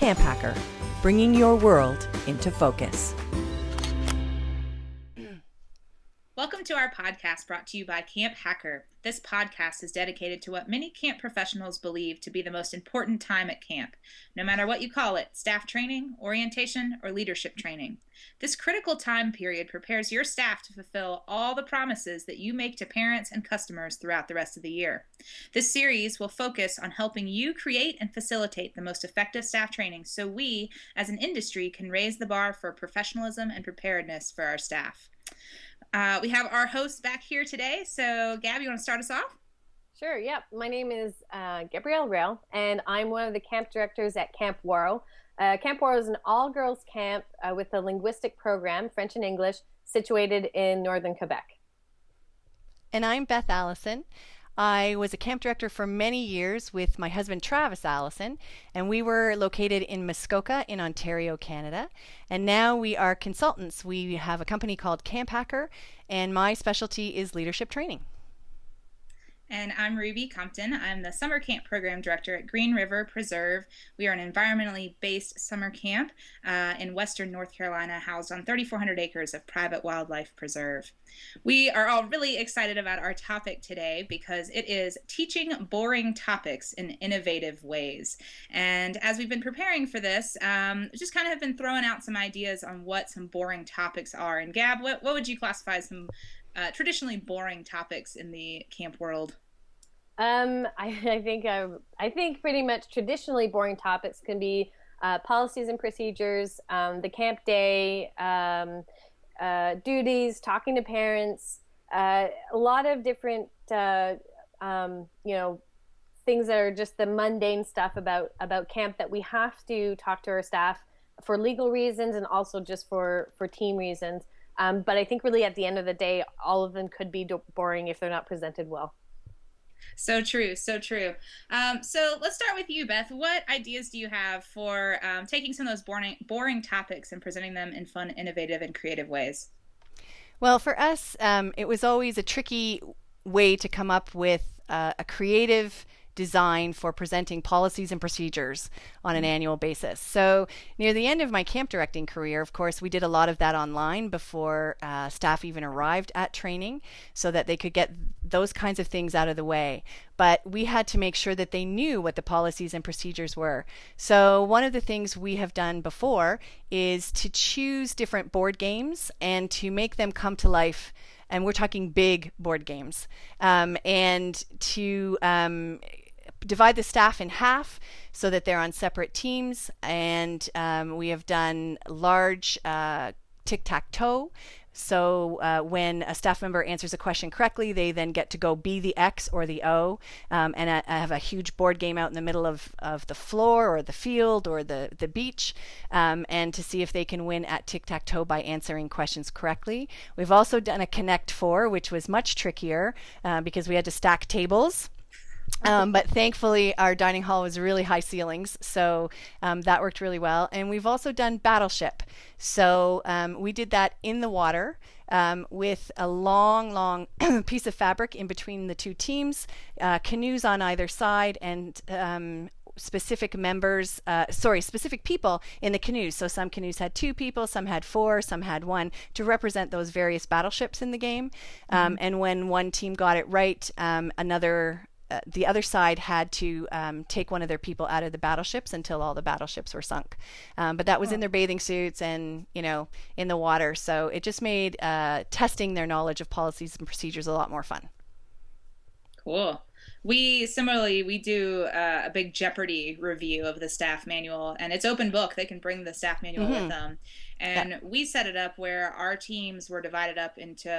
Camp Hacker, bringing your world into focus. Welcome to our podcast brought to you by Camp Hacker. This podcast is dedicated to what many camp professionals believe to be the most important time at camp, no matter what you call it, staff training, orientation, or leadership training. This critical time period prepares your staff to fulfill all the promises that you make to parents and customers throughout the rest of the year. This series will focus on helping you create and facilitate the most effective staff training so we, as an industry, can raise the bar for professionalism and preparedness for our staff. We have our hosts back here today. So, Gab, you want to start us off? Sure, yep. My name is Gabrielle Rail, and I'm one of the camp directors at Camp Waro. Camp Waro is an all-girls camp with a linguistic program, French and English, situated in northern Quebec. And I'm Beth Allison. I was a camp director for many years with my husband Travis Allison, and we were located in Muskoka in Ontario, Canada. And now we are consultants. We have a company called Camp Hacker, and my specialty is leadership training. And I'm Ruby Compton. I'm the summer camp program director at Green River Preserve. We are an environmentally based summer camp in western North Carolina, housed on 3,400 acres of private wildlife preserve. We are all really excited about our topic today because it is teaching boring topics in innovative ways. And as we've been preparing for this, just kind of have been throwing out some ideas on what some boring topics are. And Gab, what would you classify as some traditionally boring topics in the camp world? I think pretty much traditionally boring topics can be policies and procedures, the camp day, duties, talking to parents, a lot of different things that are just the mundane stuff about camp that we have to talk to our staff for legal reasons and also just for team reasons. But I think really at the end of the day, all of them could be boring if they're not presented well. So true, so true. So let's start with you, Beth. What ideas do you have for taking some of those boring topics and presenting them in fun, innovative, and creative ways? Well, for us, it was always a tricky way to come up with a creative design for presenting policies and procedures on an annual basis. So near the end of my camp directing career, of course, we did a lot of that online before staff even arrived at training so that they could get those kinds of things out of the way. But we had to make sure that they knew what the policies and procedures were. So one of the things we have done before is to choose different board games and to make them come to life. And we're talking big board games, and to divide the staff in half so that they're on separate teams. And we have done large tic-tac-toe. So when a staff member answers a question correctly, they then get to go be the X or the O. And I have a huge board game out in the middle of the floor or the field or the beach, and to see if they can win at tic-tac-toe by answering questions correctly. We've also done a Connect Four, which was much trickier because we had to stack tables. But thankfully, our dining hall was really high ceilings, so that worked really well. And we've also done Battleship. So we did that in the water with a long piece of fabric in between the two teams, canoes on either side, and specific people in the canoes. So some canoes had 2 people, some had 4, some had 1, to represent those various battleships in the game. And when one team got it right, the other side had to take one of their people out of the battleships until all the battleships were sunk. But that was in their bathing suits and, in the water. So it just made testing their knowledge of policies and procedures a lot more fun. Cool. We do a big Jeopardy review of the staff manual, and it's open book. They can bring the staff manual with them. And we set it up where our teams were divided up into,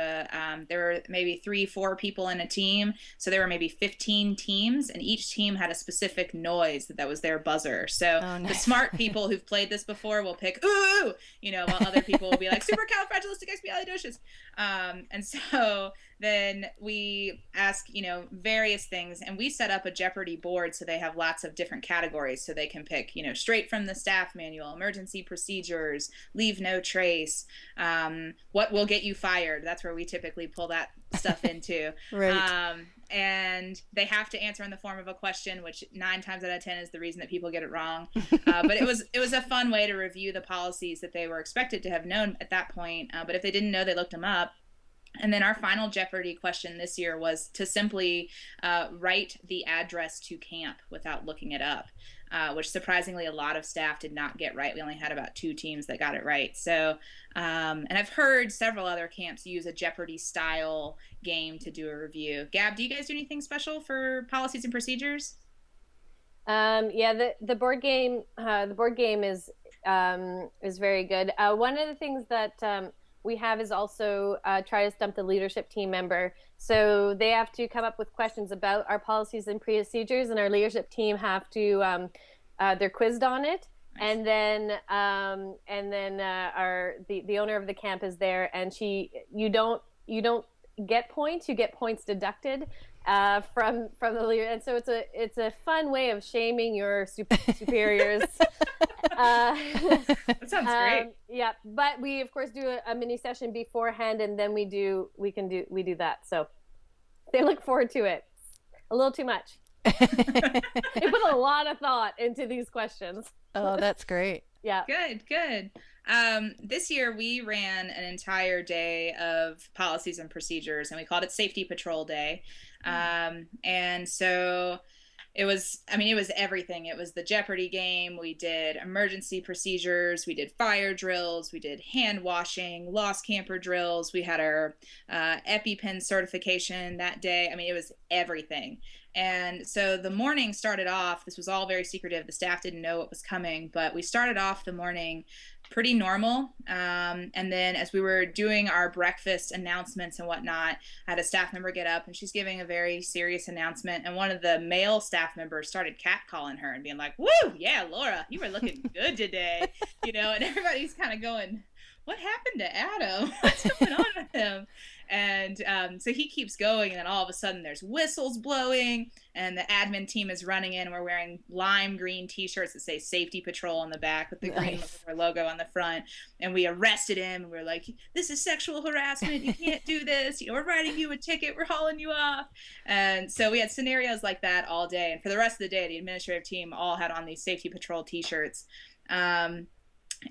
there were maybe 3-4 people in a team. So there were maybe 15 teams, and each team had a specific noise that was their buzzer. So the smart people who've played this before will pick, ooh, while other people will be like, supercalifragilisticexpialidocious. And so then we ask, various things, and we set up a Jeopardy board so they have lots of different categories so they can pick, straight from the staff manual, emergency procedures, leave no trace, what will get you fired. That's where we typically pull that stuff into. Right. and they have to answer in the form of a question, which 9 times out of 10 is the reason that people get it wrong. But it was a fun way to review the policies that they were expected to have known at that point. But if they didn't know, they looked them up. And then our final Jeopardy question this year was to simply write the address to camp without looking it up, which surprisingly a lot of staff did not get right. We only had about 2 teams that got it right. So, and I've heard several other camps use a Jeopardy style game to do a review. Gab, do you guys do anything special for policies and procedures? Yeah, the board game is very good. One of the things that we have is also try to stump the leadership team member. So they have to come up with questions about our policies and procedures, and our leadership team have to they're quizzed on it. Nice. And then the owner of the camp is there, and you don't get points, you get points deducted from the leader, and so it's a fun way of shaming your superiors. That sounds great. Yeah, but we of course do a mini session beforehand, and then we do that. So they look forward to it. A little too much. They put a lot of thought into these questions. Oh, that's great. Yeah. Good. This year we ran an entire day of policies and procedures, and we called it Safety Patrol Day. And so it was everything. It was the Jeopardy game. We did emergency procedures. We did fire drills. We did hand washing, lost camper drills. We had our EpiPen certification that day. I mean, it was everything. And so the morning started off, this was all very secretive. The staff didn't know what was coming, but we started off the morning pretty normal. And then as we were doing our breakfast announcements and whatnot, I had a staff member get up and she's giving a very serious announcement. And one of the male staff members started catcalling her and being like, "Woo, yeah, Laura, you were looking good today." And everybody's kind of going, "What happened to Adam? What's going on with him?" And so he keeps going, and then all of a sudden there's whistles blowing, and the admin team is running in, and we're wearing lime green t-shirts that say Safety Patrol on the back with the green logo on the front. And we arrested him, and we're like, "This is sexual harassment. You can't do this. We're writing you a ticket. We're hauling you off." And so we had scenarios like that all day. And for the rest of the day, the administrative team all had on these Safety Patrol t-shirts.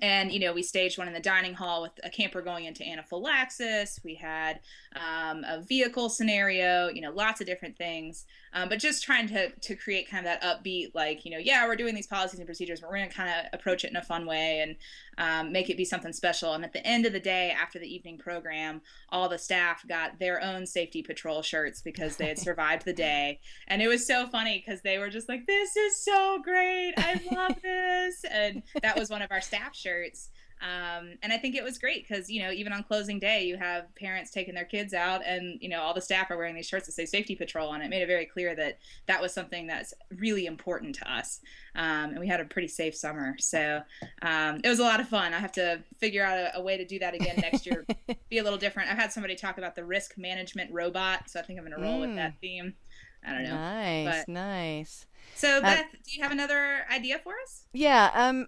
And, we staged one in the dining hall with a camper going into anaphylaxis. We had a vehicle scenario, lots of different things. But just trying to create kind of that upbeat, we're doing these policies and procedures, but we're going to kind of approach it in a fun way and make it be something special. And at the end of the day, after the evening program, all the staff got their own Safety Patrol shirts because they had survived the day. And it was so funny because they were just like, "This is so great. I love this." And that was one of our staff shirts. And I think it was great because, even on closing day, you have parents taking their kids out and, all the staff are wearing these shirts that say Safety Patrol on it. It made it very clear that that was something that's really important to us. And we had a pretty safe summer. So it was a lot of fun. I have to figure out a way to do that again next year, be a little different. I've had somebody talk about the risk management robot, so I think I'm going to roll with that theme. I don't know. Nice. So Beth, do you have another idea for us? Yeah.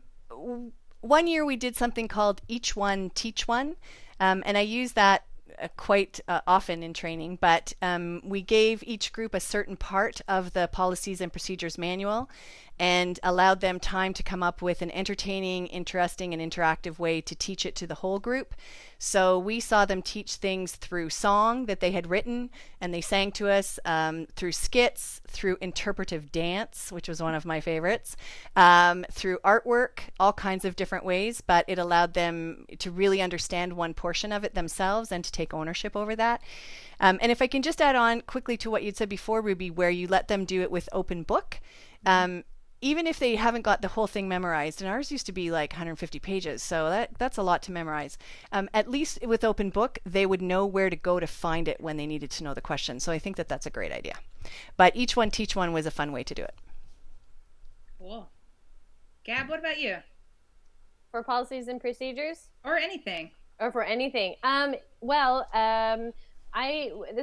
One year we did something called Each One Teach One, and I use that quite often in training, but we gave each group a certain part of the policies and procedures manual and allowed them time to come up with an entertaining, interesting, and interactive way to teach it to the whole group. So we saw them teach things through song that they had written, and they sang to us, through skits, through interpretive dance, which was one of my favorites, through artwork, all kinds of different ways, but it allowed them to really understand one portion of it themselves and to take ownership over that. And if I can just add on quickly to what you'd said before, Ruby, where you let them do it with open book, even if they haven't got the whole thing memorized, and ours used to be like 150 pages, so that's a lot to memorize. At least with open book, they would know where to go to find it when they needed to know the question. So I think that's a great idea. But Each One Teach One was a fun way to do it. Cool. Gab, what about you? For policies and procedures? Or anything. Or for anything. This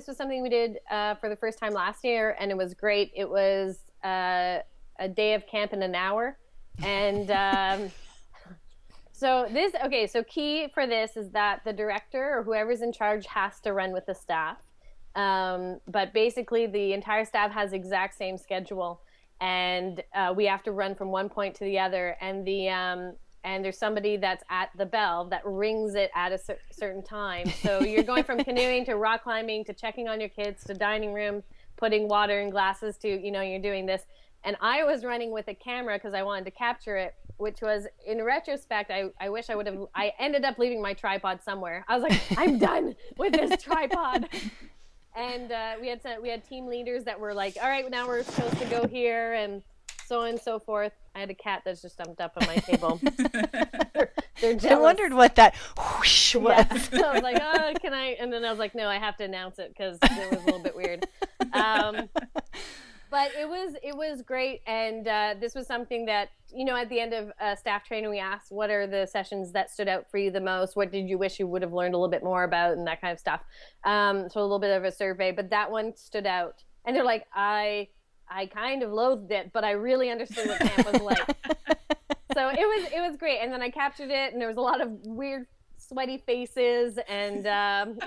was something we did for the first time last year, and it was great. It was a day of camp in an hour. And so key for this is that the director or whoever's in charge has to run with the staff. But basically, the entire staff has the exact same schedule, and we have to run from one point to the other. And there's somebody that's at the bell that rings it at a certain time. So you're going from canoeing to rock climbing to checking on your kids to dining room, putting water in glasses to, you're doing this. And I was running with a camera because I wanted to capture it, which was, in retrospect, I wish I ended up leaving my tripod somewhere. I was like, I'm done with this tripod. And we had team leaders that were like, all right, now we're supposed to go here, and so on and so forth. I had a cat that's just jumped up on my table. They're jealous. I wondered what that whoosh was. Yeah. So I was like, oh, can I? And then I was like, no, I have to announce it because it was a little bit weird. But it was great, and this was something that, at the end of staff training, we asked, what are the sessions that stood out for you the most? What did you wish you would have learned a little bit more about, and that kind of stuff. So a little bit of a survey, but that one stood out. And they're like, I kind of loathed it, but I really understood what camp was like. So it was great. And then I captured it, and there was a lot of weird, sweaty faces, and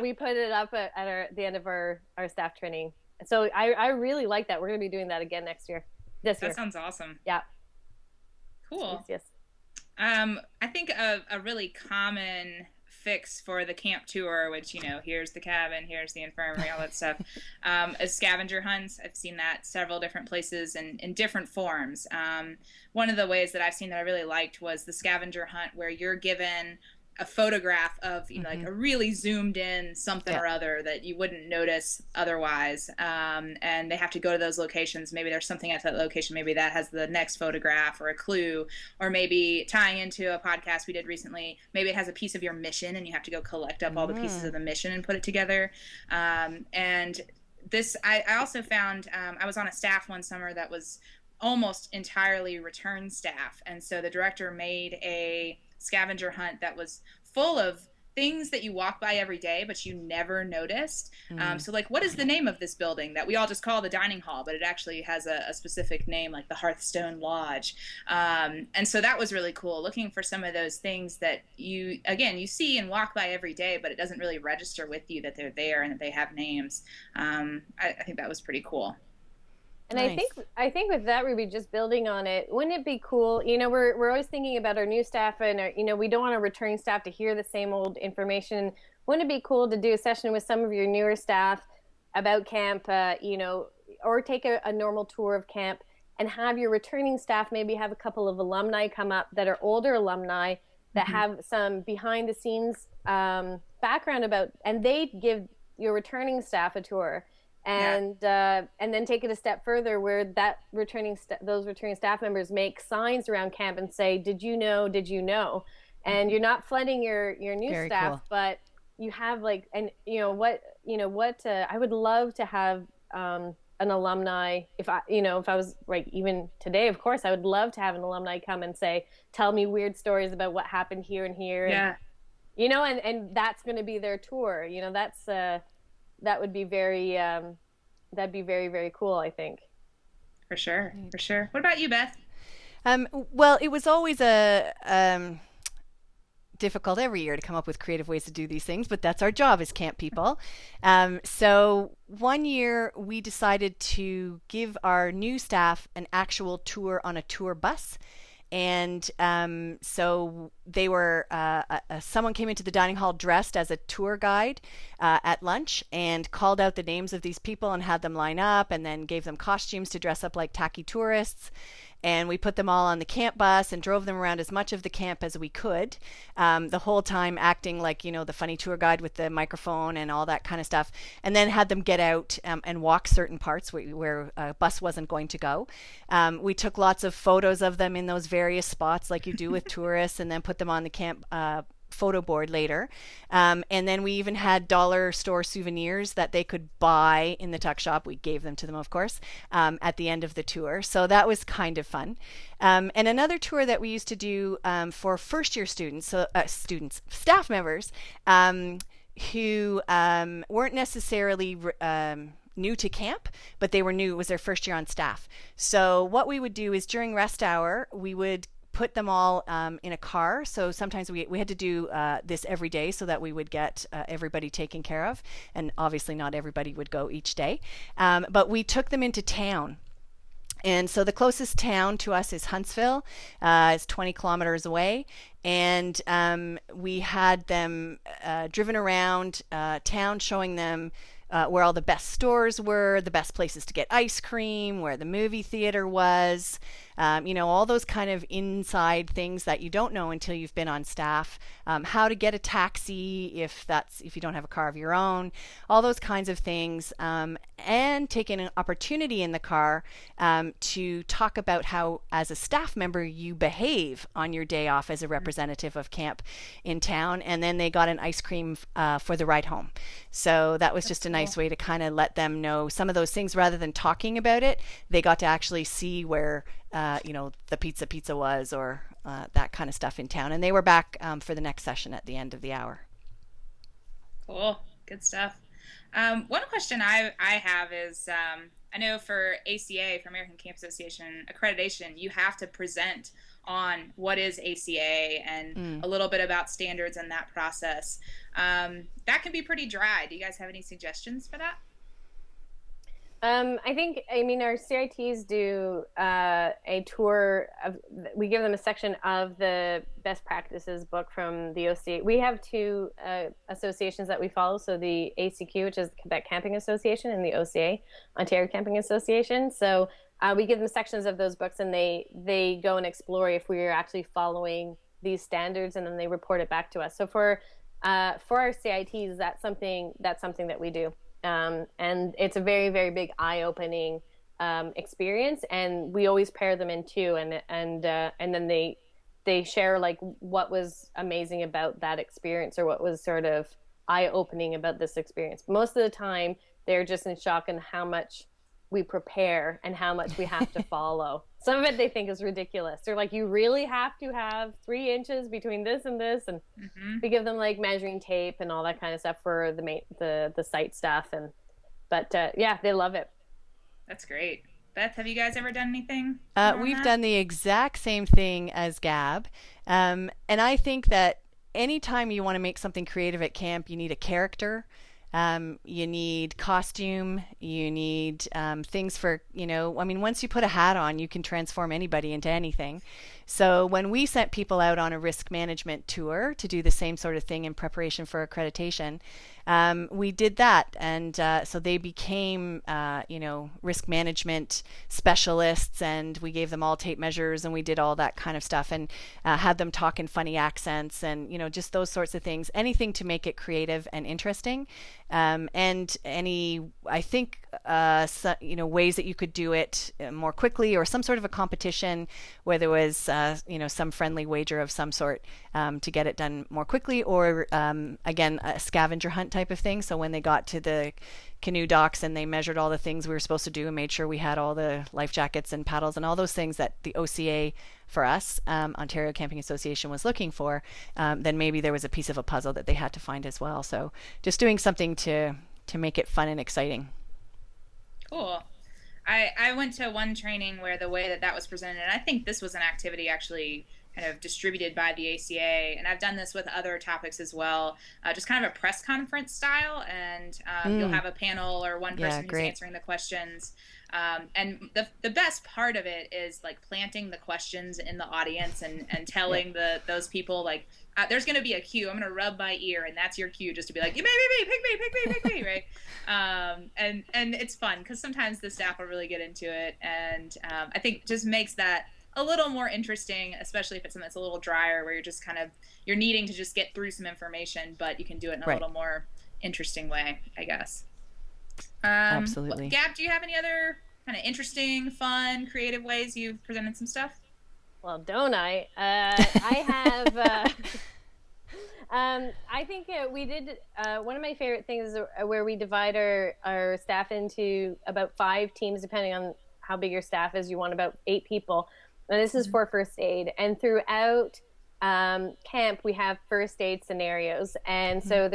we put it up at the end of our staff training. So I really like that. We're going to be doing that again next year. This year. That sounds awesome. Yeah. Cool. Yes. I think a really common fix for the camp tour, which, here's the cabin, here's the infirmary, all that stuff, is scavenger hunts. I've seen that several different places and in different forms. One of the ways that I've seen that I really liked was the scavenger hunt, where you're given a photograph of, like a really zoomed in something or other that you wouldn't notice otherwise. And they have to go to those locations. Maybe there's something at that location. Maybe that has the next photograph or a clue, or maybe tying into a podcast we did recently, maybe it has a piece of your mission and you have to go collect up all the pieces of the mission and put it together. And this, I also found, I was on a staff one summer that was almost entirely return staff. And so the director made a scavenger hunt that was full of things that you walk by every day but you never noticed. So like, what is the name of this building that we all just call the dining hall, but it actually has a specific name, like the Hearthstone Lodge. And so that was really cool, looking for some of those things that you see and walk by every day, but it doesn't really register with you that they're there and that they have names. I think that was pretty cool. And Nice. I think with that, Ruby, just building on it, wouldn't it be cool? We're always thinking about our new staff, and we don't want our returning staff to hear the same old information. Wouldn't it be cool to do a session with some of your newer staff about camp, or take a normal tour of camp, and have your returning staff maybe have a couple of alumni come up that are older alumni that have some behind the scenes background about, and they give your returning staff a tour. And then take it a step further, where that those returning staff members make signs around camp and say, "Did you know? Did you know?" And you're not flooding your new Very staff, cool. but you have like, and I would love to have an alumni. If I was like, even today, of course, I would love to have an alumni come and say, "Tell me weird stories about what happened here and here." Yeah. And, and that's going to be their tour. That would be very, that'd be very, very cool, I think. For sure. What about you, Beth? Well, it was always difficult every year to come up with creative ways to do these things, but that's our job as camp people. So one year we decided to give our new staff an actual tour on a tour bus. And so they were, someone came into the dining hall dressed as a tour guide at lunch and called out the names of these people and had them line up, and then gave them costumes to dress up like tacky tourists. And we put them all on the camp bus and drove them around as much of the camp as we could, the whole time acting like, the funny tour guide with the microphone and all that kind of stuff, and then had them get out and walk certain parts where a bus wasn't going to go. We took lots of photos of them in those various spots like you do with tourists, and then put them on the camp photo board later. And then we even had dollar store souvenirs that they could buy in the tuck shop. We gave them to them, of course, at the end of the tour. So that was kind of fun. And another tour that we used to do for first year students, staff members who weren't necessarily new to camp, but they were new. It was their first year on staff. So what we would do is during rest hour, we would put them all in a car. So sometimes we had to do this every day so that we would get everybody taken care of. And obviously not everybody would go each day. But we took them into town. And so the closest town to us is Huntsville. It's 20 kilometers away. And we had them driven around town, showing them where all the best stores were, the best places to get ice cream, where the movie theater was, all those kind of inside things that you don't know until you've been on staff, how to get a taxi if you don't have a car of your own, all those kinds of things, and taking an opportunity in the car to talk about how, as a staff member, you behave on your day off as a representative of camp in town. And then they got an ice cream for the ride home. So that was just a nice way to kind of let them know some of those things rather than talking about it. They got to actually see where the pizza was, or that kind of stuff in town. And they were back for the next session at the end of the hour. Cool. Good stuff. One question I have is, I know for ACA, for American Camp Association accreditation, you have to present on what is ACA and a little bit about standards and that process. That can be pretty dry. Do you guys have any suggestions for that? Our CITs do a tour we give them a section of the best practices book from the OCA. We have two associations that we follow. So the ACQ, which is the Quebec Camping Association, and the OCA, Ontario Camping Association. So we give them sections of those books, and they go and explore if we are actually following these standards, and then they report it back to us. So for our CITs, that's something that we do. And it's a very, very big eye-opening experience, and we always pair them in two, and then they share like what was amazing about that experience, or what was sort of eye-opening about this experience. Most of the time, they're just in shock on how much we prepare and how much we have to follow. Some of it they think is ridiculous. They're like, you really have to have 3 inches between this and this, and we give them like measuring tape and all that kind of stuff for the site stuff, but they love it. That's great. Beth, have you guys ever done anything? We've done the exact same thing as Gab, and I think that anytime you want to make something creative at camp, you need a character. You need costume, you need things for, once you put a hat on, you can transform anybody into anything. So when we sent people out on a risk management tour to do the same sort of thing in preparation for accreditation, we did that. And so they became, risk management specialists, and we gave them all tape measures, and we did all that kind of stuff, and had them talk in funny accents, and, just those sorts of things, anything to make it creative and interesting. And any, I think, ways that you could do it more quickly, or some sort of a competition where there was, some friendly wager of some sort to get it done more quickly, or again, a scavenger hunt type of thing. So when they got to the canoe docks and they measured all the things we were supposed to do and made sure we had all the life jackets and paddles and all those things that the OCA for us, Ontario Camping Association, was looking for, then maybe there was a piece of a puzzle that they had to find as well. So just doing something to make it fun and exciting. Cool. I went to one training where the way that was presented, and I think this was an activity actually kind of distributed by the ACA, and I've done this with other topics as well, just kind of a press conference style, and you'll have a panel or one person who's answering the questions. And the best part of it is like planting the questions in the audience and telling those people like, there's going to be a cue. I'm going to rub my ear, and that's your cue, just to be like, you pick me, right? And it's fun because sometimes the staff will really get into it, and I think just makes that a little more interesting, especially if it's something that's a little drier, where you're just you're needing to just get through some information, but you can do it in a little more interesting way, I guess. Absolutely. Gab, do you have any other kind of interesting, fun, creative ways you've presented some stuff? Well, don't I? I have. I think we did one of my favorite things is where we divide our staff into about 5 teams, depending on how big your staff is. You want about 8 people. And this is for first aid. And throughout camp, we have first aid scenarios. And so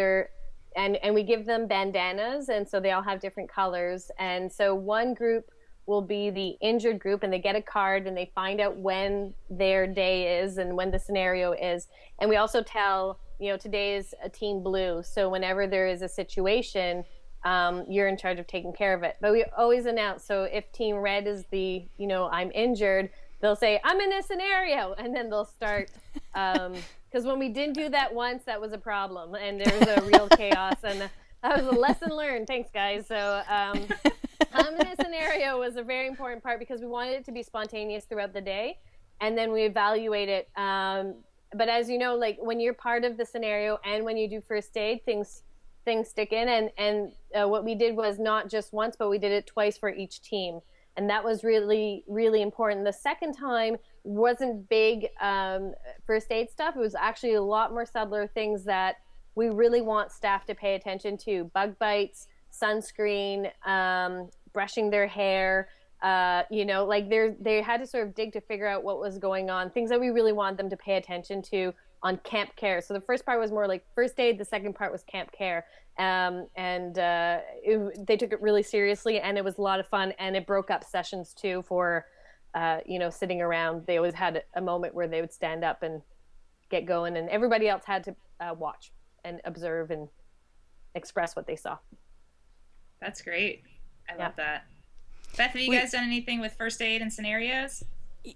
and we give them bandanas. And so they all have different colors. And so one group will be the injured group, and they get a card and they find out when their day is and when the scenario is. And we also tell, today is a team blue. So whenever there is a situation, you're in charge of taking care of it. But we always announce, so if team red is the, I'm injured, they'll say, I'm in a scenario. And then they'll start, because when we didn't do that once, that was a problem. And there was a real chaos. And that was a lesson learned. Thanks, guys. So I'm in a scenario was a very important part, because we wanted it to be spontaneous throughout the day. And then we evaluate it. But as you know, like when you're part of the scenario and when you do first aid, things stick in. And what we did was not just once, but we did it twice for each team. And that was really, really important. The second time wasn't big first aid stuff. It was actually a lot more subtler things that we really want staff to pay attention to. Bug bites, sunscreen, brushing their hair, like they had to sort of dig to figure out what was going on, things that we really want them to pay attention to on camp care. So the first part was more like first aid. The second part was camp care. They took it really seriously, and it was a lot of fun, and it broke up sessions too for, sitting around. They always had a moment where they would stand up and get going, and everybody else had to watch and observe and express what they saw. That's great. I love that. Beth, have you guys done anything with first aid and scenarios?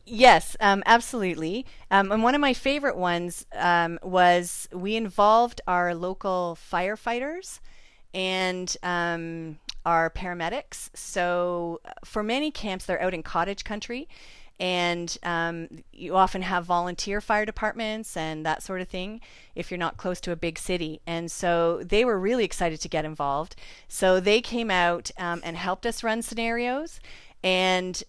Yes, absolutely. And one of my favorite ones was we involved our local firefighters and our paramedics. So for many camps, they're out in cottage country, and you often have volunteer fire departments and that sort of thing if you're not close to a big city. And so they were really excited to get involved. So they came out and helped us run scenarios. And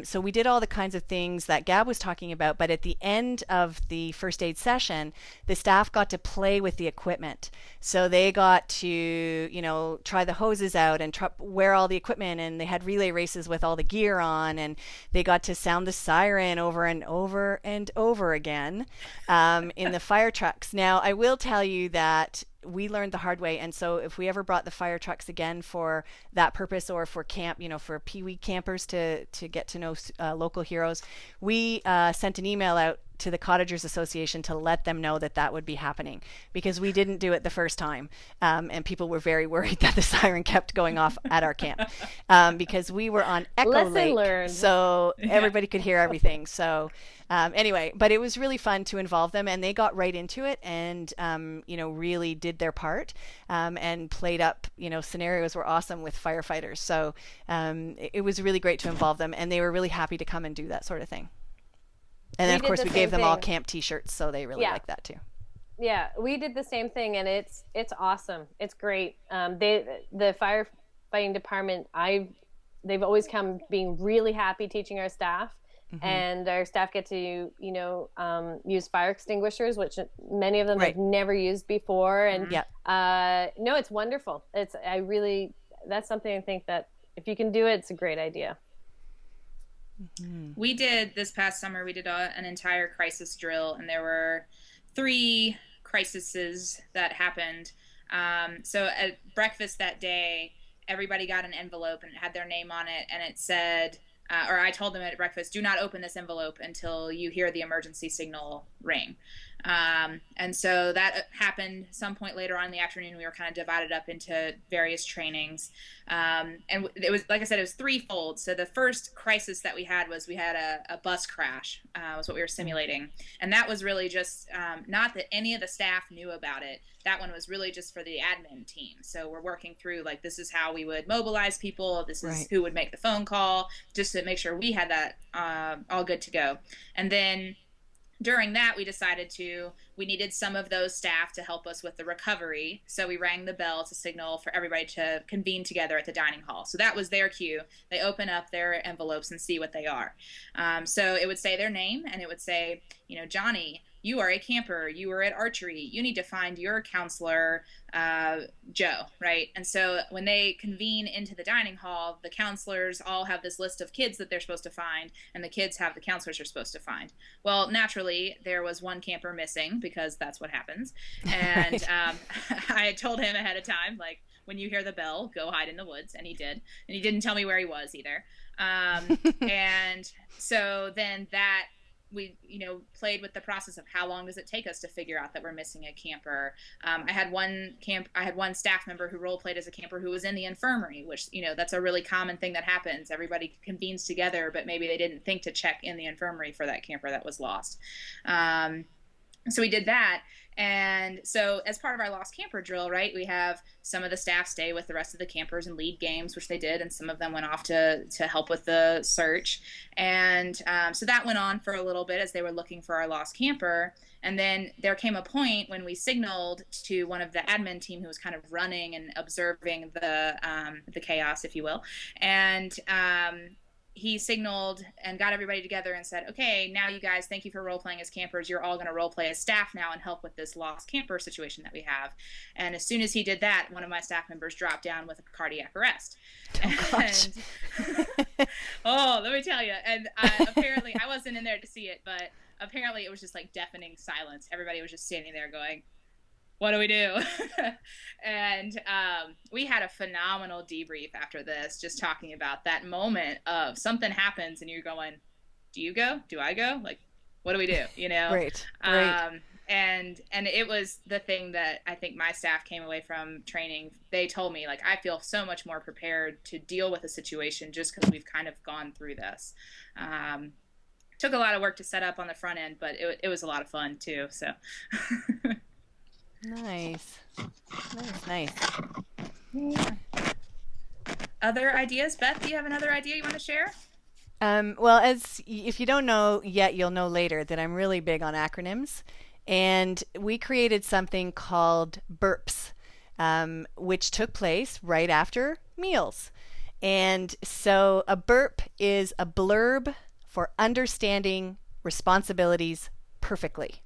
so we did all the kinds of things that Gab was talking about, but at the end of the first aid session, the staff got to play with the equipment. So they got to, try the hoses out and wear all the equipment, and they had relay races with all the gear on, and they got to sound the siren over and over and over again in the fire trucks. Now, I will tell you that we learned the hard way, and so if we ever brought the fire trucks again for that purpose, or for camp, for Pee-wee campers to get to know local heroes, we sent an email out to the Cottagers Association to let them know that would be happening, because we didn't do it the first time, and people were very worried that the siren kept going off at our camp, because we were on Echo Lesson Lake, learned. So everybody could hear everything. So anyway, but it was really fun to involve them, and they got right into it, and really did their part, and played up. Scenarios were awesome with firefighters. So it was really great to involve them, and they were really happy to come and do that sort of thing. And then, of course, we gave them all camp T-shirts, so they really liked that too. Yeah, we did the same thing, and it's awesome. It's great. The firefighting department, they've always come being really happy teaching our staff, and our staff get to use fire extinguishers, which many of them have never used before. And no, it's wonderful. That's something I think that if you can do it, it's a great idea. We did this past summer, we did an entire crisis drill, and there were 3 crises that happened. So at breakfast that day, everybody got an envelope, and it had their name on it, and it said, or I told them at breakfast, do not open this envelope until you hear the emergency signal ring. And so that happened some point later on in the afternoon. We were kind of divided up into various trainings. And it was, like I said, it was threefold. So the first crisis that we had was a bus crash, was what we were simulating. And that was really just, not that any of the staff knew about it. That one was really just for the admin team. So we're working through, like, this is how we would mobilize people. This is who would make the phone call, just to make sure we had that all good to go. And then during that, we decided we needed some of those staff to help us with the recovery. So we rang the bell to signal for everybody to convene together at the dining hall. So that was their cue. They open up their envelopes and see what they are. So it would say their name, and it would say, Johnny, you are a camper, you are at archery, you need to find your counselor, Joe, right? And so when they convene into the dining hall, the counselors all have this list of kids that they're supposed to find, and the kids have the counselors are supposed to find. Well, naturally, there was one camper missing, because that's what happens. And I had told him ahead of time, like, when you hear the bell, go hide in the woods. And he did. And he didn't tell me where he was either. And so then that, we, played with the process of how long does it take us to figure out that we're missing a camper. I had one staff member who role played as a camper who was in the infirmary, which, that's a really common thing that happens. Everybody convenes together, but maybe they didn't think to check in the infirmary for that camper that was lost. So we did that. And so as part of our lost camper drill, right, we have some of the staff stay with the rest of the campers and lead games, which they did, and some of them went off to help with the search. And so that went on for a little bit as they were looking for our lost camper. And then there came a point when we signaled to one of the admin team who was kind of running and observing the chaos, if you will. And he signaled and got everybody together and said, okay, now you guys, thank you for role-playing as campers. You're all going to role-play as staff now and help with this lost camper situation that we have. And as soon as he did that, one of my staff members dropped down with a cardiac arrest. Oh, let me tell you. And apparently, I wasn't in there to see it, but apparently it was just like deafening silence. Everybody was just standing there going, what do we do? And we had a phenomenal debrief after this, just talking about that moment of something happens and you're going, do you go? Do I go? Like, what do we do? Right. And it was the thing that I think my staff came away from training. They told me, like, I feel so much more prepared to deal with a situation just because we've kind of gone through this. Took a lot of work to set up on the front end, but it was a lot of fun too. So. Nice. Other ideas? Beth, do you have another idea you want to share? Well, if you don't know yet, you'll know later that I'm really big on acronyms. And we created something called burps, which took place right after meals. And so a burp is a blurb for understanding responsibilities perfectly.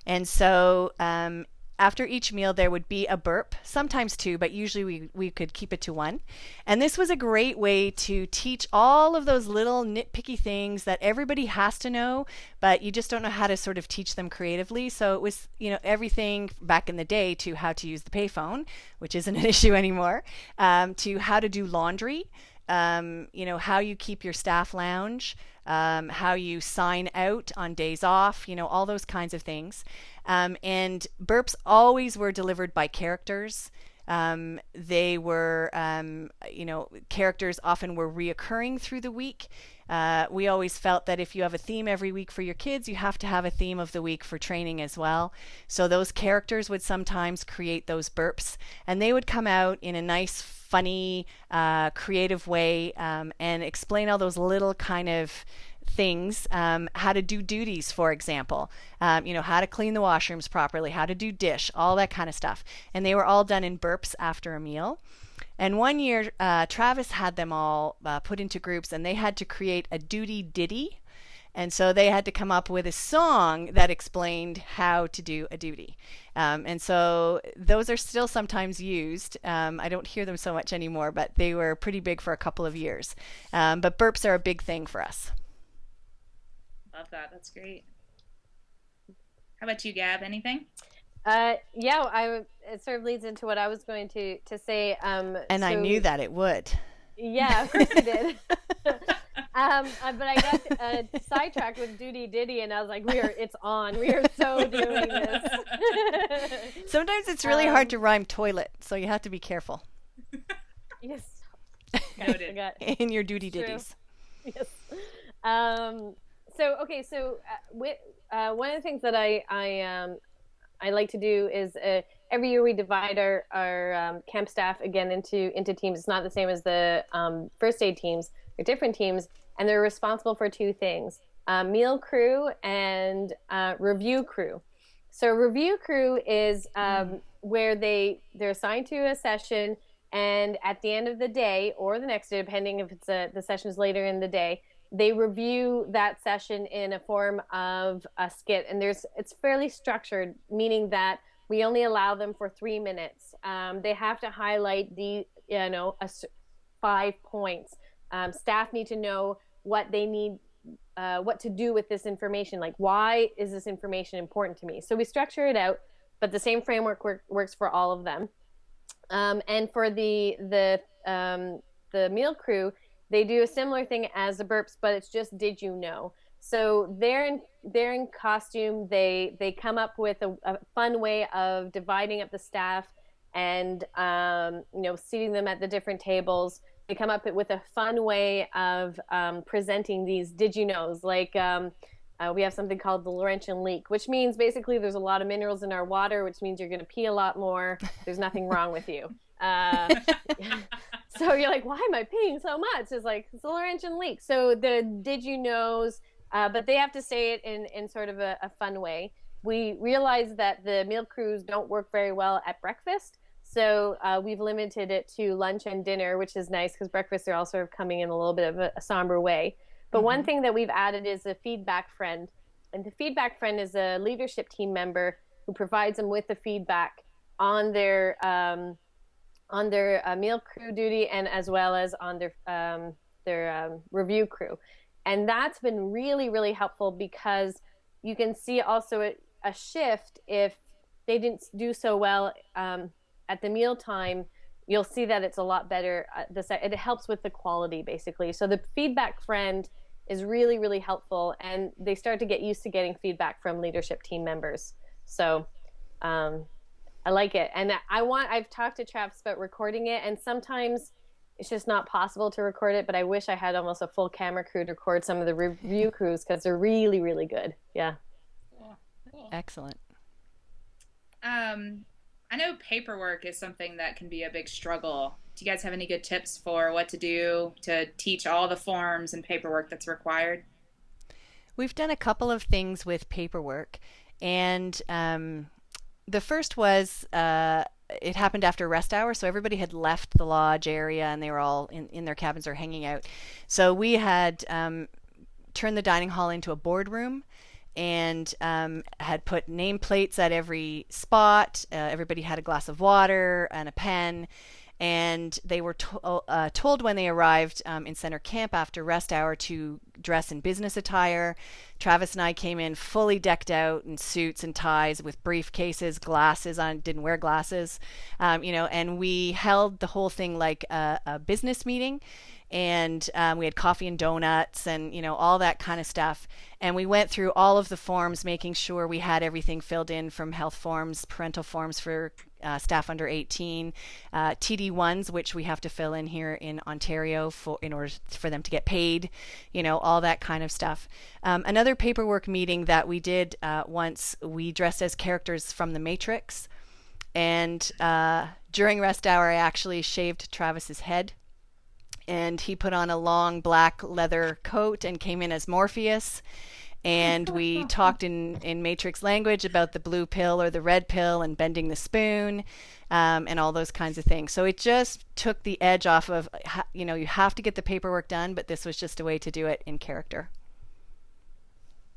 And so after each meal, there would be a burp, sometimes two, but usually we could keep it to one. And this was a great way to teach all of those little nitpicky things that everybody has to know, but you just don't know how to sort of teach them creatively. So it was, everything back in the day to how to use the payphone, which isn't an issue anymore, to how to do laundry, how you keep your staff lounge, how you sign out on days off, all those kinds of things. And burps always were delivered by characters. They were, characters often were reoccurring through the week. We always felt that if you have a theme every week for your kids, you have to have a theme of the week for training as well. So those characters would sometimes create those burps, and they would come out in a nice, funny, creative way, and explain all those little kind of things, how to do duties, for example, how to clean the washrooms properly, how to do dish, all that kind of stuff. And they were all done in burps after a meal. And one year, Travis had them all put into groups, and they had to create a duty ditty. And so they had to come up with a song that explained how to do a duty. And so those are still sometimes used. I don't hear them so much anymore, but they were pretty big for a couple of years. But burps are a big thing for us. Love that. That's great. How about you, Gab? Anything? It sort of leads into what I was going to say. I knew that it would. Yeah, of course you did. But I got sidetracked with Duty Diddy, and I was like, it's on. We are so doing this. Sometimes it's really hard to rhyme toilet, so you have to be careful. Yes. Noted. In your duty ditties. Yes. So one of the things that I like to do is every year we divide our camp staff again into teams. It's not the same as the first aid teams. They're different teams, and they're responsible for two things: meal crew and review crew. So review crew is where they're assigned to a session, and at the end of the day or the next day, depending if it's the session is later in the day, they review that session in a form of a skit, and it's fairly structured, meaning that we only allow them for 3 minutes. They have to highlight 5 points. Staff need to know what they need, what to do with this information. Like, why is this information important to me? So we structure it out, but the same framework works for all of them. And for the meal crew, they do a similar thing as the burps, but it's just did you know? So they're in costume. They come up with a fun way of dividing up the staff and seating them at the different tables. They come up with a fun way of presenting these did you knows, like we have something called the Laurentian leak, which means basically there's a lot of minerals in our water, which means you're going to pee a lot more. There's nothing wrong with you. So you're like, why am I peeing so much? It's like, it's the Laurentian leak. So the did you knows, but they have to say it in sort of a fun way. We realize that the meal crews don't work very well at breakfast. So we've limited it to lunch and dinner, which is nice because breakfasts are all sort of coming in a little bit of a somber way. But one thing that we've added is a feedback friend. And the feedback friend is a leadership team member who provides them with the feedback on their meal crew duty and as well as on their review crew. And that's been really, really helpful because you can see also a shift if they didn't do so well at the mealtime. You'll see that it's a lot better. It helps with the quality, basically. So the feedback friend is really, really helpful, and they start to get used to getting feedback from leadership team members. So I like it. And I've talked to Travis about recording it, and sometimes it's just not possible to record it, but I wish I had almost a full camera crew to record some of the review crews because they're really, really good. Yeah. Cool. Excellent. I know paperwork is something that can be a big struggle. Do you guys have any good tips for what to do to teach all the forms and paperwork that's required? We've done a couple of things with paperwork, and the first was it happened after rest hour, so everybody had left the lodge area and they were all in their cabins or hanging out. So we had turned the dining hall into a boardroom and had put nameplates at every spot. Everybody had a glass of water and a pen, and they were told when they arrived in center camp after rest hour to dress in business attire. Travis and I came in fully decked out in suits and ties with briefcases, glasses on, didn't wear glasses, and we held the whole thing like a business meeting. And we had coffee and donuts and, all that kind of stuff. And we went through all of the forms, making sure we had everything filled in, from health forms, parental forms for staff under 18, TD1s, which we have to fill in here in Ontario in order for them to get paid, all that kind of stuff. Another paperwork meeting that we did once, we dressed as characters from The Matrix. And during rest hour, I actually shaved Travis's head. And he put on a long black leather coat and came in as Morpheus. And we talked in Matrix language about the blue pill or the red pill and bending the spoon and all those kinds of things. So it just took the edge off of, you have to get the paperwork done, but this was just a way to do it in character.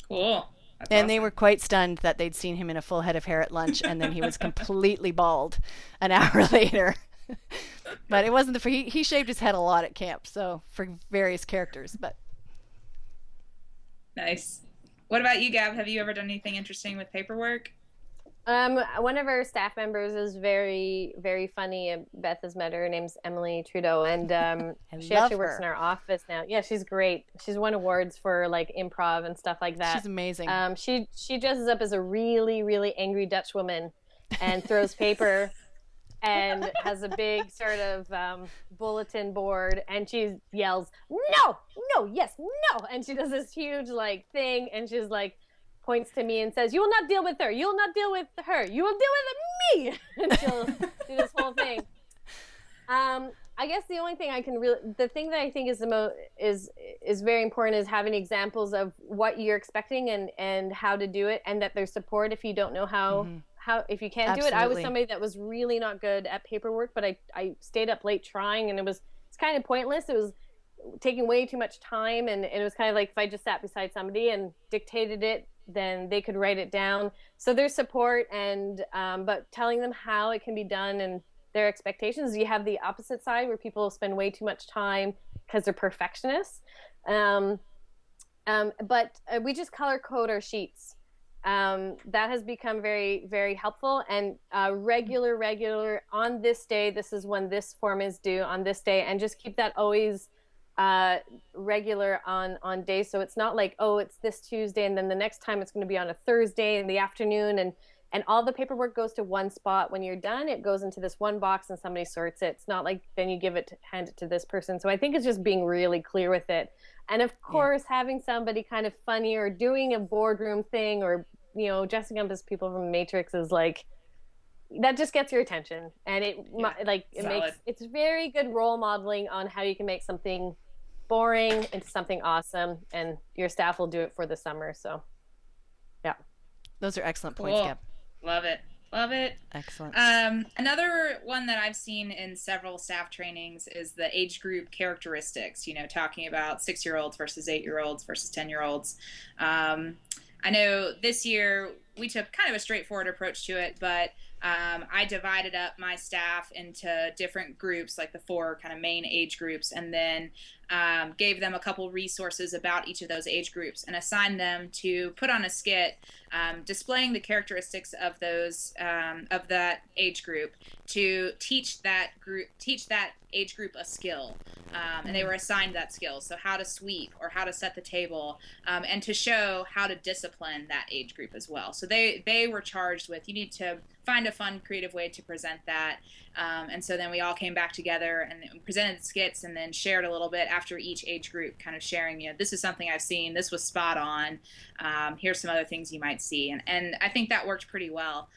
Cool. That's and awesome. They were quite stunned that they'd seen him in a full head of hair at lunch, and then he was completely bald an hour later. But it wasn't he shaved his head a lot at camp, so for various characters. But nice. What about you, Gab? Have you ever done anything interesting with paperwork? One of our staff members is very, very funny. Beth has met her. Her name's Emily Trudeau, and she actually works in our office now. Yeah, she's great. She's won awards for like improv and stuff like that. She's amazing. She dresses up as a really, really angry Dutch woman and throws paper and has a big sort of bulletin board, and she yells, no, yes, no. And she does this huge like thing, and she's like, points to me and says, you will not deal with her. You will not deal with her. You will deal with me. And she'll do this whole thing. I guess the only thing the thing that I think is very important is having examples of what you're expecting and how to do it, and that there's support if you don't know how, if you can't do it. I was somebody that was really not good at paperwork, but I stayed up late trying, and it's kind of pointless. It was taking way too much time, and it was kind of like if I just sat beside somebody and dictated it, then they could write it down. So there's support, and but telling them how it can be done and their expectations. You have the opposite side where people spend way too much time because they're perfectionists. But we just color code our sheets. that has become very, very helpful. And regular on this day, this is when this form is due on this day, and just keep that always regular on days. So it's not like, oh, it's this Tuesday and then the next time it's going to be on a Thursday in the afternoon, and all the paperwork goes to one spot. When you're done, it goes into this one box and somebody sorts it. It's not like then you hand it to this person. So I think it's just being really clear with it. And of course, having somebody kind of funny or doing a boardroom thing, or, you know, dressing up as people from Matrix is like, that just gets your attention. And it's very good role modeling on how you can make something boring into something awesome, and your staff will do it for the summer. So yeah, those are excellent points. Cool. Gab. Love it. Excellent. Another one that I've seen in several staff trainings is the age group characteristics, you know, talking about 6-year-olds versus 8-year-olds versus 10-year-olds. I know this year we took kind of a straightforward approach to it, but I divided up my staff into different groups, like the 4 kind of main age groups, and then gave them a couple resources about each of those age groups and assigned them to put on a skit displaying the characteristics of those of that age group to teach that age group a skill, and they were assigned that skill. So how to sweep or how to set the table, and to show how to discipline that age group as well. So they were charged with, you need to find a fun, creative way to present that. And so then we all came back together and presented the skits, and then shared a little bit after each age group, kind of sharing, you know, this is something I've seen, this was spot on, here's some other things you might see. And I think that worked pretty well.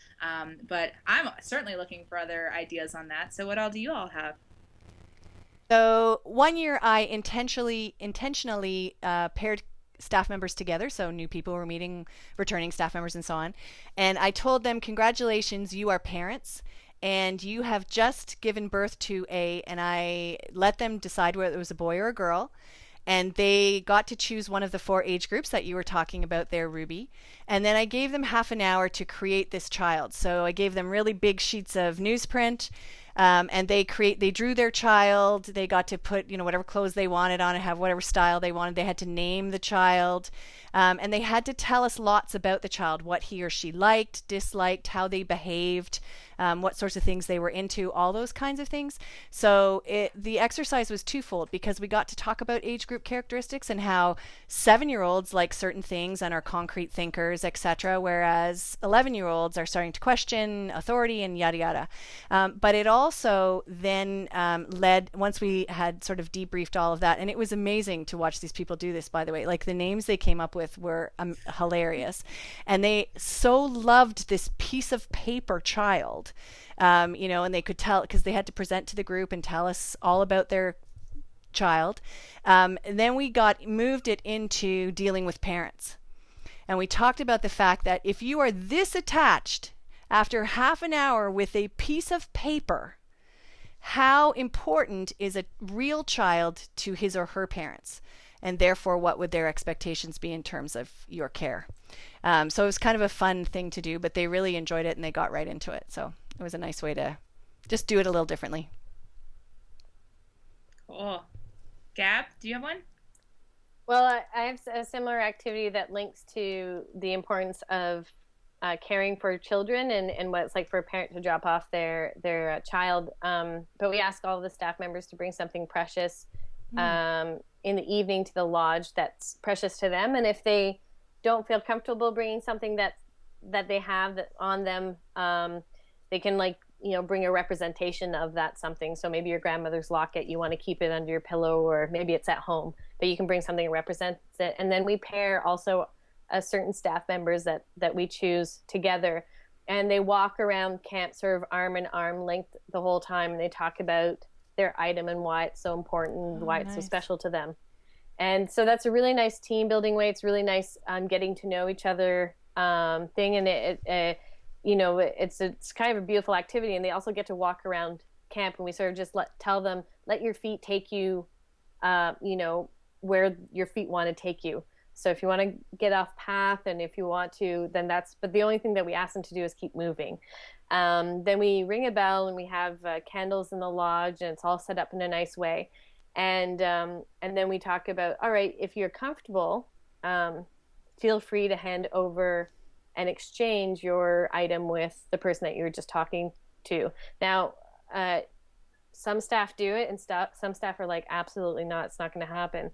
But I'm certainly looking for other ideas on that. So what all do you all have? So one year I intentionally paired staff members together, so new people were meeting returning staff members and so on, and I told them, congratulations, you are parents and you have just given birth to and I let them decide whether it was a boy or a girl, and they got to choose one of the 4 age groups that you were talking about there, Ruby. And then I gave them half an hour to create this child. So I gave them really big sheets of newsprint, and they drew their child. They got to put, you know, whatever clothes they wanted on and have whatever style they wanted. They had to name the child, and they had to tell us lots about the child, what he or she liked, disliked, how they behaved, what sorts of things they were into, all those kinds of things. So the exercise was twofold, because we got to talk about age group characteristics and how 7-year-olds like certain things and are concrete thinkers, etc., whereas 11-year-olds are starting to question authority and yada yada. But it also then led, once we had sort of debriefed all of that, and it was amazing to watch these people do this, by the way. Like, the names they came up with were hilarious, and they so loved this piece of paper child. You know, and they could tell, because they had to present to the group and tell us all about their child. And then we moved it into dealing with parents. And we talked about the fact that if you are this attached after half an hour with a piece of paper, how important is a real child to his or her parents? And therefore, what would their expectations be in terms of your care? So it was kind of a fun thing to do, but they really enjoyed it and they got right into it. So it was a nice way to just do it a little differently. Cool. Gab, do you have one? Well, I have a similar activity that links to the importance of caring for children and what it's like for a parent to drop off their child. But we ask all the staff members to bring something precious in the evening to the lodge that's precious to them. And if they don't feel comfortable bringing something that they have on them, they can, like, you know, bring a representation of that something. So maybe your grandmother's locket, you want to keep it under your pillow, or maybe it's at home, but you can bring something that represents it. And then we pair also certain staff members that we choose together, and they walk around camp sort of arm in arm length the whole time, and they talk about their item and why it's so important, why it's so special to them. And so that's a really nice team building way. It's really nice getting to know each other thing, and it you know, it's kind of a beautiful activity. And they also get to walk around camp, and we sort of just tell them, let your feet take you, you know, where your feet want to take you. So if you want to get off path, and if you want to, then but the only thing that we ask them to do is keep moving. Then we ring a bell, and we have candles in the lodge, and it's all set up in a nice way. And then we talk about, all right, if you're comfortable, feel free to hand over and exchange your item with the person that you were just talking to. Now, some staff do it, and some staff are like, absolutely not, it's not going to happen.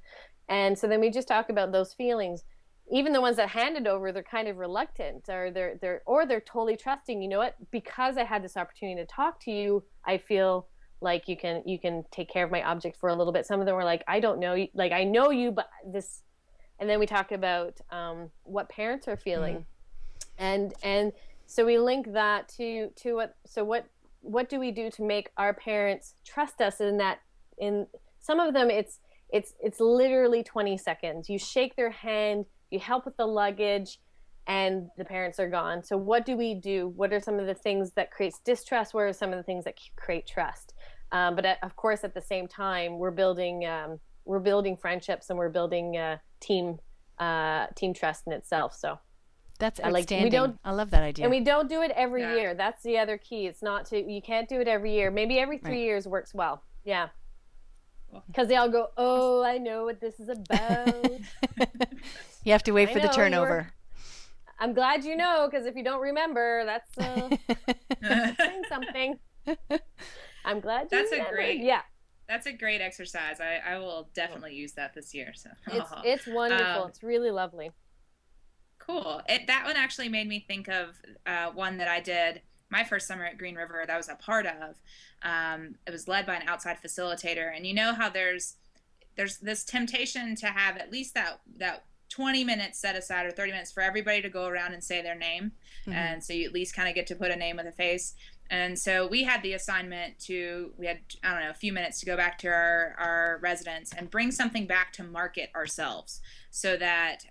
And so then we just talk about those feelings. Even the ones that hand it over, they're kind of reluctant, or they're totally trusting. You know what? Because I had this opportunity to talk to you, I feel like you can take care of my object for a little bit. Some of them were like, I don't know you, like I know you, but this. And then we talk about what parents are feeling, and so we link that to what do we do to make our parents trust us in that. In some of them, it's literally 20 seconds. You shake their hand, you help with the luggage, and the parents are gone. So what do we do? What are some of the things that creates distrust? What are some of the things that create trust? But of course, at the same time, we're building friendships, and we're building team trust in itself. So that's outstanding. I love that idea. And we don't do it every year. That's the other key. It's not you can't do it every year. Maybe every 3 years works well. Yeah. Because they all go, oh, I know what this is about. You have to wait for the turnover. I'm glad you know, because if you don't remember, that's saying something. I'm glad you remembered. That's a great exercise. I will definitely use that this year. So it's wonderful. It's really lovely. Cool. That one actually made me think of one that I did my first summer at Green River that I was a part of. It was led by an outside facilitator, and you know how there's this temptation to have at least that 20 minutes set aside, or 30 minutes, for everybody to go around and say their name. And so you at least kind of get to put a name with a face. And so we had the assignment we had, I don't know, a few minutes to go back to our residents and bring something back to market ourselves, so that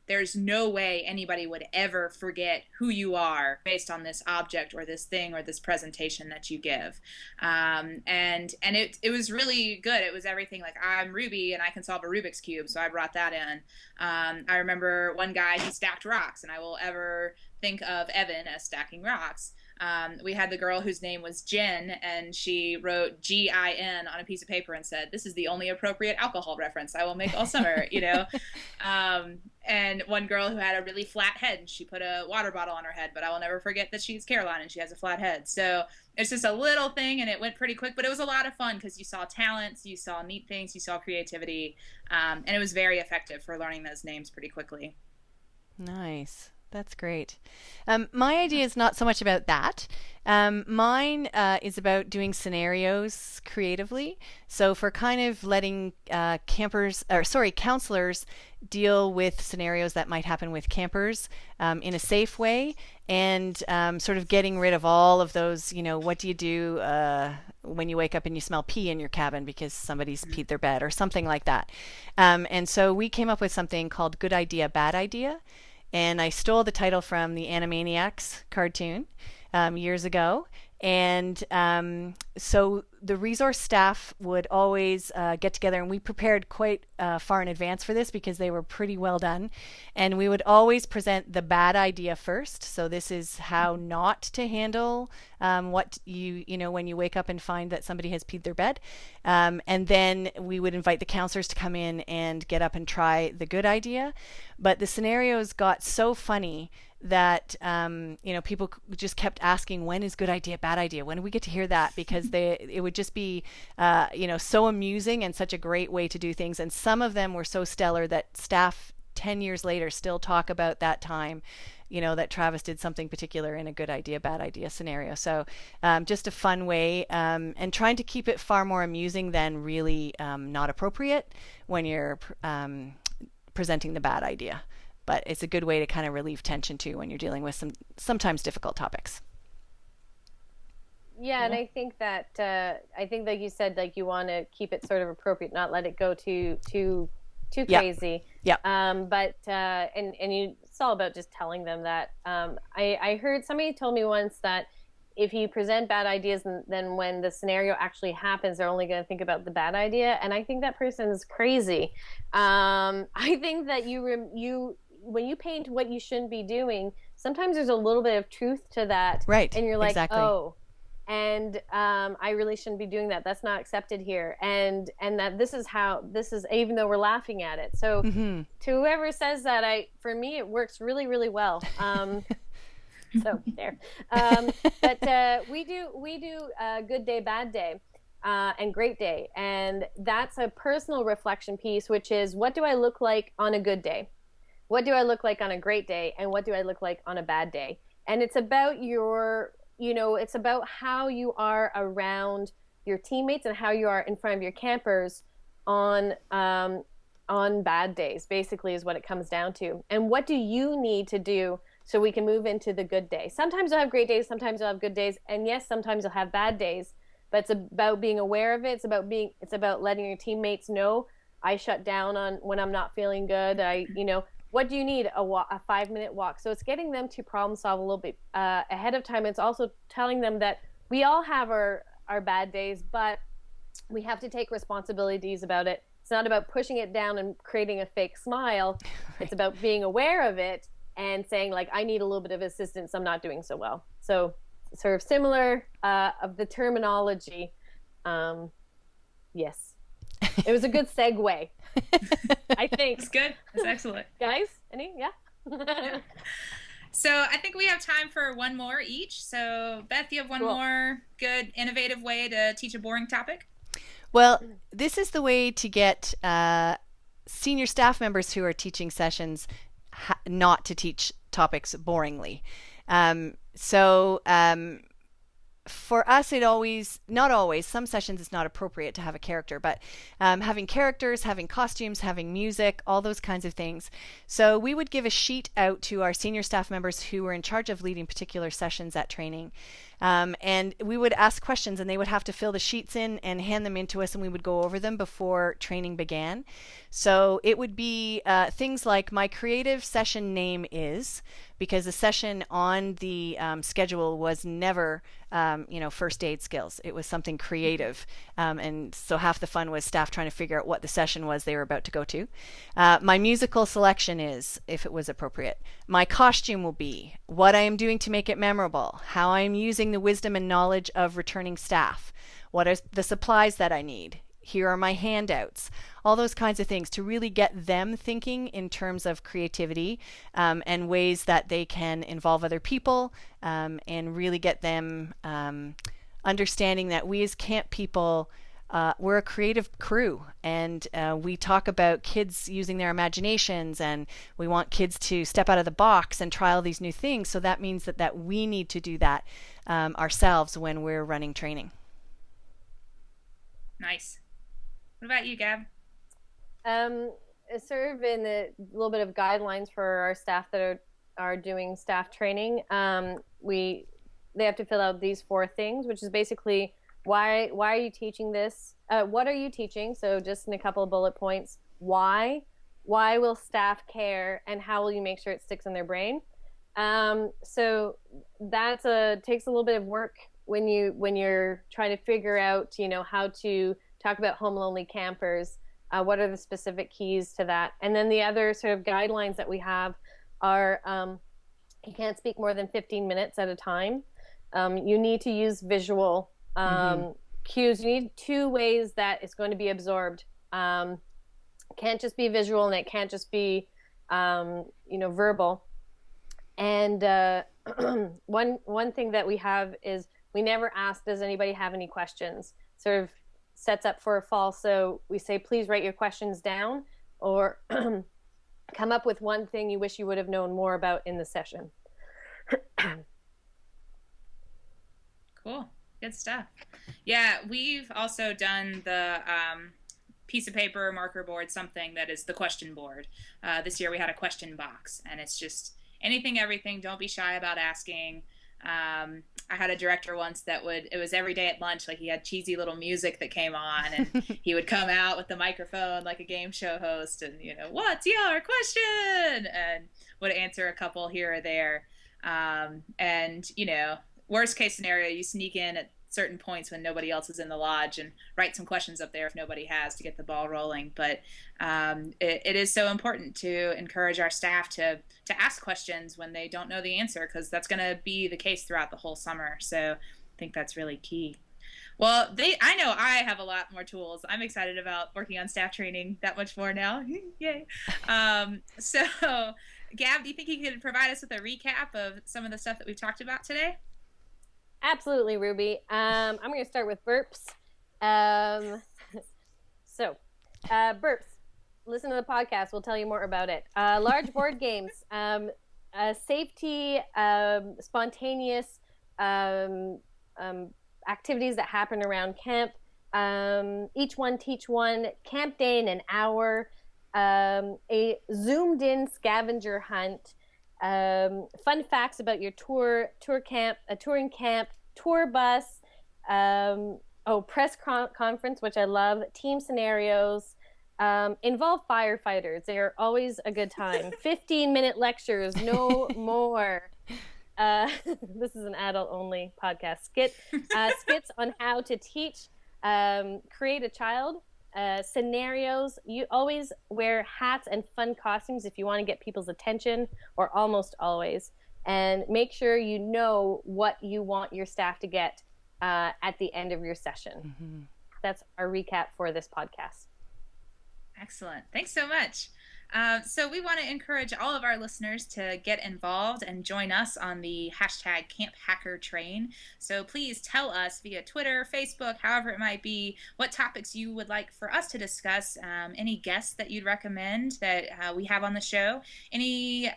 there's no way anybody would ever forget who you are based on this object or this thing or this presentation that you give. And it was really good. It was everything like, I'm Ruby and I can solve a Rubik's Cube, so I brought that in. I remember one guy, he stacked rocks, and I will ever think of Evan as stacking rocks. We had the girl whose name was Jen, and she wrote Gin on a piece of paper and said, "This is the only appropriate alcohol reference I will make all summer," you know. And one girl who had a really flat head, and she put a water bottle on her head, but I will never forget that she's Caroline and she has a flat head. So it's just a little thing, and it went pretty quick, but it was a lot of fun because you saw talents, you saw neat things, you saw creativity, and it was very effective for learning those names pretty quickly. Nice. That's great. My idea is not so much about that. Mine is about doing scenarios creatively. So for kind of letting counselors deal with scenarios that might happen with campers in a safe way, and sort of getting rid of all of those, what do you do when you wake up and you smell pee in your cabin because somebody's peed their bed or something like that. And so we came up with something called Good Idea, Bad Idea. And I stole the title from the Animaniacs cartoon years ago. And so the resource staff would always get together, and we prepared quite far in advance for this because they were pretty well done. And we would always present the bad idea first. So this is how not to handle what when you wake up and find that somebody has peed their bed. And then we would invite the counselors to come in and get up and try the good idea. But the scenarios got so funny that people just kept asking, when is good idea, bad idea, when do we get to hear that, because it would just be so amusing and such a great way to do things. And some of them were so stellar that staff 10 years later still talk about that time, that Travis did something particular in a good idea, bad idea scenario. So just a fun way, and trying to keep it far more amusing than really not appropriate when you're presenting the bad idea. But it's a good way to kind of relieve tension too when you're dealing with sometimes difficult topics. Yeah, and I think that like you said, like you want to keep it sort of appropriate, not let it go too crazy. Yeah. But it's all about just telling them that. I heard somebody told me once that if you present bad ideas, then when the scenario actually happens, they're only going to think about the bad idea. And I think that person is crazy. I think that when you paint what you shouldn't be doing, sometimes there's a little bit of truth to that. Right. And you're like, exactly. oh, and I really shouldn't be doing that. That's not accepted here. And that this is even though we're laughing at it. So to whoever says that, for me, it works really, really well. So there. But we do good day, bad day, and great day. And that's a personal reflection piece, which is, what do I look like on a good day? What do I look like on a great day? And what do I look like on a bad day? And it's about it's about how you are around your teammates and how you are in front of your campers on bad days, basically, is what it comes down to. And what do you need to do so we can move into the good day? Sometimes you'll have great days, sometimes you'll have good days, and yes, sometimes you'll have bad days, but it's about being aware of it. It's about letting your teammates know, I shut down on when I'm not feeling good. What do you need? A 5-minute walk. So it's getting them to problem solve a little bit ahead of time. It's also telling them that we all have our bad days, but we have to take responsibilities about it. It's not about pushing it down and creating a fake smile. It's about being aware of it and saying, like, I need a little bit of assistance. I'm not doing so well. So sort of similar of the terminology. Yes. It was a good segue. I think. It's good. It's excellent. Guys, yeah. So I think we have time for one more each. So Beth, you have one more good, innovative way to teach a boring topic? Well, this is the way to get senior staff members who are teaching sessions not to teach topics boringly. For us, not always, some sessions it's not appropriate to have a character, but having characters, having costumes, having music, all those kinds of things. So we would give a sheet out to our senior staff members who were in charge of leading particular sessions at training. And we would ask questions, and they would have to fill the sheets in and hand them in to us, and we would go over them before training began. So it would be things like, my creative session name is, because the session on the schedule was never, first aid skills. It was something creative. And so half the fun was staff trying to figure out what the session was they were about to go to. My musical selection is, if it was appropriate. My costume will be, what I am doing to make it memorable, how I am using the wisdom and knowledge of returning staff, what are the supplies that I need, here are my handouts, all those kinds of things, to really get them thinking in terms of creativity and ways that they can involve other people, and really get them understanding that we as camp people, we're a creative crew, and we talk about kids using their imaginations, and we want kids to step out of the box and try all these new things. So that means that we need to do that ourselves when we're running training. Nice. What about you, Gab? Sort of in a little bit of guidelines for our staff that are doing staff training. They have to fill out these 4 things, which is basically, why are you teaching this? What are you teaching? So just in a couple of bullet points. Why will staff care, and how will you make sure it sticks in their brain? So that takes a little bit of work when you're trying to figure out, how to talk about home lonely campers. What are the specific keys to that? And then the other sort of guidelines that we have are, you can't speak more than 15 minutes at a time. You need to use visual cues. You need 2 ways that it's going to be absorbed. Can't just be visual, and it can't just be verbal. And one thing that we have is, we never ask, does anybody have any questions? Sort of sets up for a fall. So we say, please write your questions down, or come up with one thing you wish you would have known more about in the session. Cool. Good stuff. Yeah, we've also done the piece of paper, marker board, something that is the question board. This year we had a question box, and it's just anything, everything. Don't be shy about asking. I had a director once it was every day at lunch, like he had cheesy little music that came on, and he would come out with the microphone like a game show host, and, what's your question? And would answer a couple here or there. And, worst case scenario, you sneak in at certain points when nobody else is in the lodge and write some questions up there if nobody has, to get the ball rolling. But it is so important to encourage our staff to ask questions when they don't know the answer, because that's going to be the case throughout the whole summer. So think that's really key. Well, I know I have a lot more tools. I'm excited about working on staff training that much more now. Yay. So, Gab, do you think you could provide us with a recap of some of the stuff that we've talked about today? Absolutely, Ruby. I'm going to start with burps. Burps. Listen to the podcast. We'll tell you more about it. Large board games. Safety, spontaneous activities that happen around camp. Each one teach one. Camp day in an hour. A zoomed in scavenger hunt. Fun facts about your touring camp, tour bus. Press conference, which I love. Team scenarios. Involve firefighters. They are always a good time. 15-minute lectures, no more. This is an adult-only podcast. Skits on how to teach, create a child, scenarios. You always wear hats and fun costumes if you want to get people's attention, or almost always. And make sure you know what you want your staff to get at the end of your session. Mm-hmm. That's our recap for this podcast. Excellent. Thanks so much. So we want to encourage all of our listeners to get involved and join us on the hashtag Camp Hacker Train. So please tell us via Twitter, Facebook, however it might be, what topics you would like for us to discuss, any guests that you'd recommend that we have on the show, any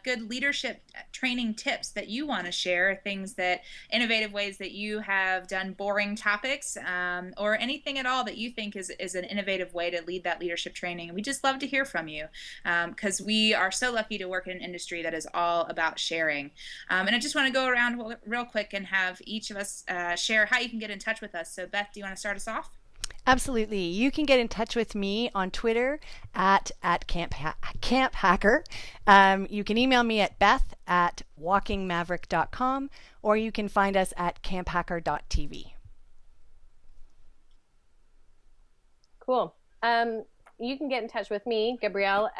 good leadership training tips that you want to share, innovative ways that you have done boring topics, or anything at all that you think is an innovative way to lead that leadership training. We just love to hear from you. Because we are so lucky to work in an industry that is all about sharing. And I just want to go around real quick and have each of us share how you can get in touch with us. So Beth, do you want to start us off? Absolutely. You can get in touch with me on Twitter at Camp Hacker. You can email me at beth@walkingmaverick.com, or you can find us at camphacker.tv. Cool. You can get in touch with me, Gabrielle,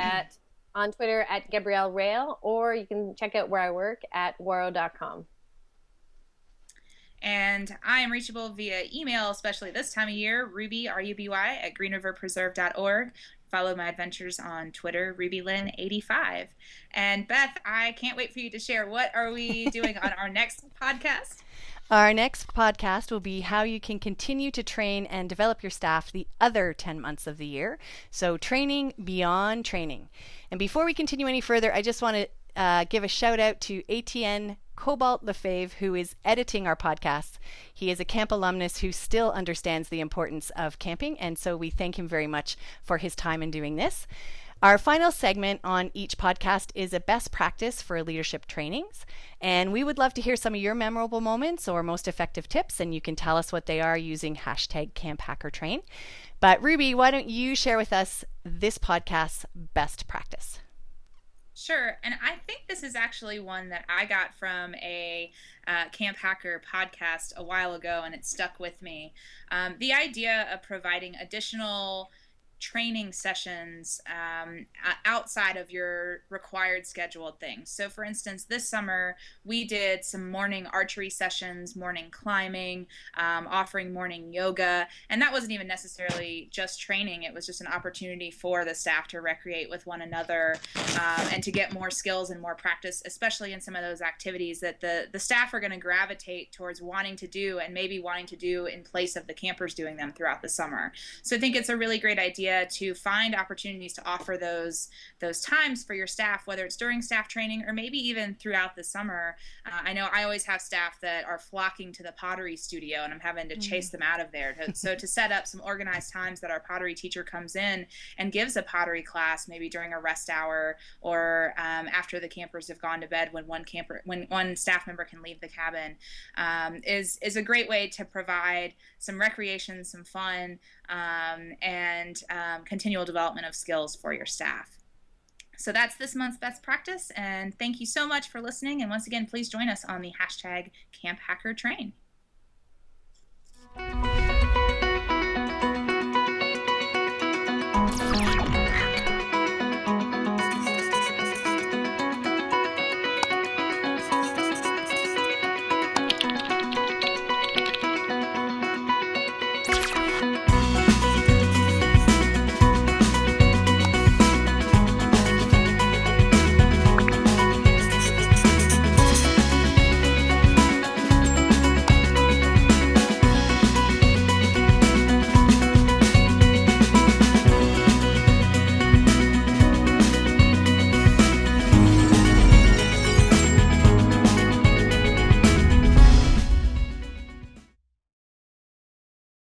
on Twitter at Gabrielle Rail, or you can check out where I work at waro.com. And I am reachable via email, especially this time of year, Ruby, R-U-B-Y, at greenriverpreserve.org. Follow my adventures on Twitter, RubyLynn85. And Beth, I can't wait for you to share. What are we doing on our next podcast? Our next podcast will be how you can continue to train and develop your staff the other 10 months of the year. So training beyond training. And before we continue any further, I just want to give a shout out to Etienne Cobalt Lefebvre, who is editing our podcasts. He is a camp alumnus who still understands the importance of camping, and so we thank him very much for his time in doing this. Our final segment on each podcast is a best practice for leadership trainings, and we would love to hear some of your memorable moments or most effective tips, and you can tell us what they are using hashtag Camp Hacker Train. But Ruby, why don't you share with us this podcast's best practice? Sure. And I think this is actually one that I got from a Camp Hacker podcast a while ago, and it stuck with me. The idea of providing additional training sessions outside of your required scheduled things. So for instance, this summer we did some morning archery sessions, morning climbing, offering morning yoga, and that wasn't even necessarily just training. It was just an opportunity for the staff to recreate with one another and to get more skills and more practice, especially in some of those activities that the staff are going to gravitate towards wanting to do and maybe wanting to do in place of the campers doing them throughout the summer. So I think it's a really great idea to find opportunities to offer those times for your staff, whether it's during staff training or maybe even throughout the summer. I know I always have staff that are flocking to the pottery studio, and I'm having to chase them out of there. So to set up some organized times that our pottery teacher comes in and gives a pottery class, maybe during a rest hour or after the campers have gone to bed, when one staff member can leave the cabin, is a great way to provide some recreation, some fun, and continual development of skills for your staff. So that's this month's best practice, and thank you so much for listening. And once again, please join us on the hashtag Camp Hacker Train.